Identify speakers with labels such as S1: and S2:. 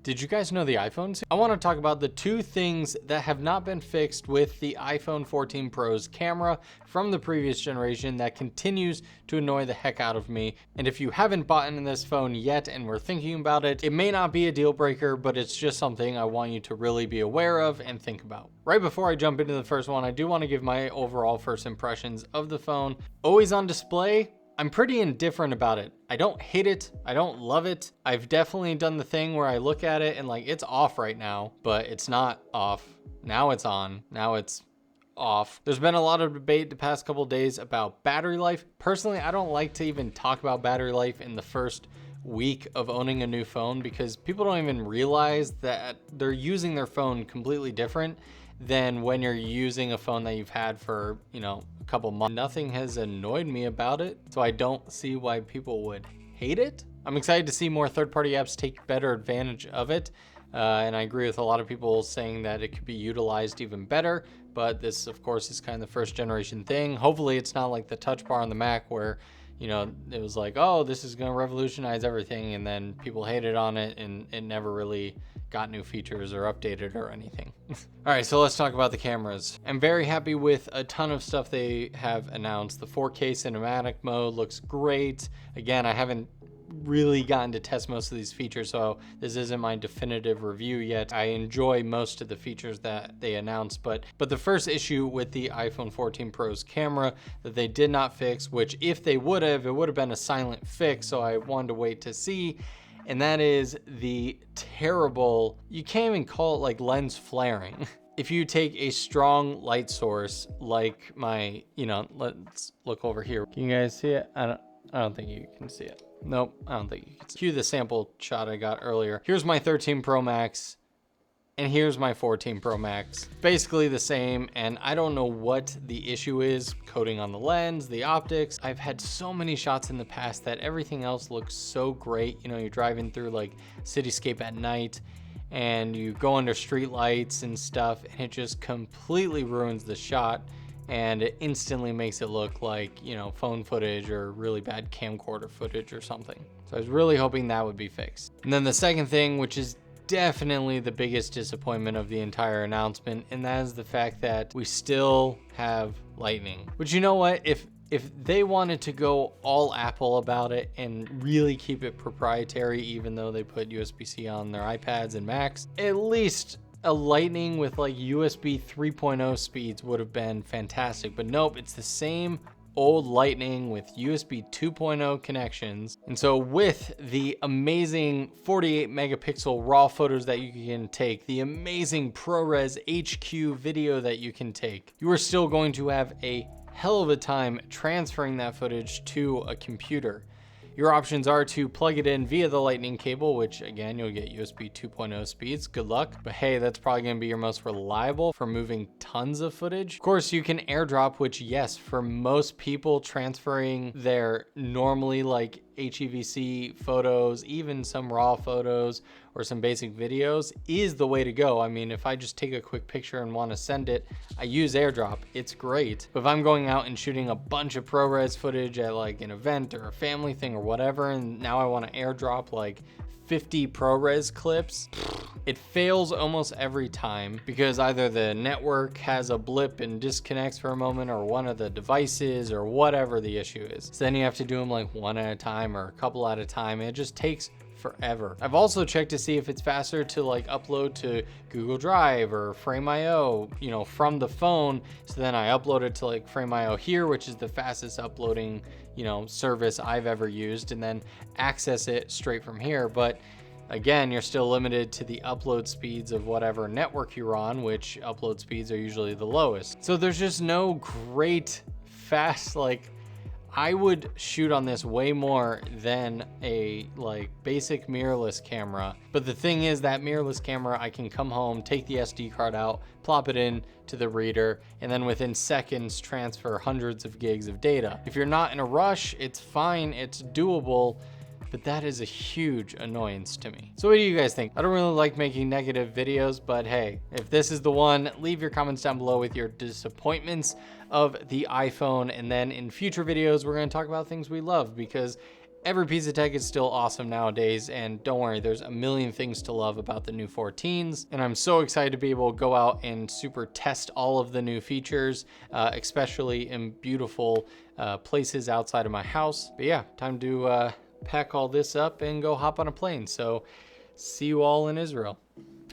S1: Did you guys know the iPhones? I want to talk about the two things that have not been fixed with the iPhone 14 Pro's camera from the previous generation that continues to annoy the heck out of me. And if you haven't bought into this phone yet and were thinking about it, it may not be a deal breaker, but it's just something I want you to really be aware of and think about. Right before I jump into the first one, I do want to give my overall first impressions of the phone. Always on display, I'm pretty indifferent about it. I don't hate it. I don't love it. I've definitely done the thing where I look at it and like it's off right now, but it's not off. Now it's on. Now it's off. There's been a lot of debate the past couple of days about battery life. Personally, I don't like to even talk about battery life in the first week of owning a new phone because people don't even realize that they're using their phone completely different than when you're using a phone that you've had for, a couple months. Nothing has annoyed me about it, so I don't see why people would hate it. I'm excited to see more third-party apps take better advantage of it, and I agree with a lot of people saying that it could be utilized even better, but this, of course, is kind of the first generation thing. Hopefully it's not like the touch bar on the Mac where it was like, oh, this is going to revolutionize everything, and then people hated on it, and it never really got new features or updated or anything. All right, so let's talk about the cameras. I'm very happy with a ton of stuff they have announced. The 4K cinematic mode looks great. Again, I haven't really gotten to test most of these features, so this isn't my definitive review yet. I enjoy most of the features that they announced, but the first issue with the iPhone 14 Pro's camera that they did not fix, which if they would have, it would have been a silent fix, so I wanted to wait to see, and that is the terrible, you can't even call it like lens flaring. If you take a strong light source like my, let's look over here. Can you guys see it? I don't think you can see it. Nope, I don't think you can see. Cue the sample shot I got earlier. Here's my 13 Pro Max, and here's my 14 Pro Max. Basically the same, and I don't know what the issue is. Coating on the lens, the optics. I've had so many shots in the past that everything else looks so great. You're driving through like cityscape at night, and you go under street lights and stuff, and it just completely ruins the shot. And it instantly makes it look like, phone footage or really bad camcorder footage or something. So I was really hoping that would be fixed. And then the second thing, which is definitely the biggest disappointment of the entire announcement, and that is the fact that we still have Lightning. But you know what? If they wanted to go all Apple about it and really keep it proprietary, even though they put USB-C on their iPads and Macs, at least a Lightning with like USB 3.0 speeds would have been fantastic, but nope, it's the same old Lightning with USB 2.0 connections. And so with the amazing 48 megapixel raw photos that you can take, the amazing ProRes HQ video that you can take, you are still going to have a hell of a time transferring that footage to a computer. Your options are to plug it in via the Lightning cable, which again, you'll get USB 2.0 speeds. Good luck. But hey, that's probably going to be your most reliable for moving tons of footage. Of course, you can AirDrop, which yes, for most people transferring their normally like HEVC photos, even some raw photos or some basic videos is the way to go. I mean, if I just take a quick picture and want to send it, I use AirDrop. It's great. But if I'm going out and shooting a bunch of ProRes footage at like an event or a family thing or whatever, and now I want to AirDrop like 50 ProRes clips, it fails almost every time because either the network has a blip and disconnects for a moment, or one of the devices, or whatever the issue is. So then you have to do them like one at a time or a couple at a time, and it just takes forever. I've also checked to see if it's faster to like upload to Google Drive or Frame.io, from the phone. So then I upload it to like Frame.io here, which is the fastest uploading, service I've ever used, and then access it straight from here. But again, you're still limited to the upload speeds of whatever network you're on, which upload speeds are usually the lowest. So there's just no great fast, I would shoot on this way more than a basic mirrorless camera. But the thing is that mirrorless camera, I can come home, take the SD card out, plop it in to the reader, and then within seconds transfer hundreds of gigs of data. If you're not in a rush, it's fine, it's doable, but that is a huge annoyance to me. So what do you guys think? I don't really like making negative videos, but hey, if this is the one, leave your comments down below with your disappointments of the iPhone, and then in future videos, we're gonna talk about things we love, because Every piece of tech is still awesome nowadays, and don't worry, there's a million things to love about the new 14s, and I'm so excited to be able to go out and super test all of the new features, especially in beautiful places outside of my house. But yeah, time to pack all this up and go hop on a plane. So see you all in Israel.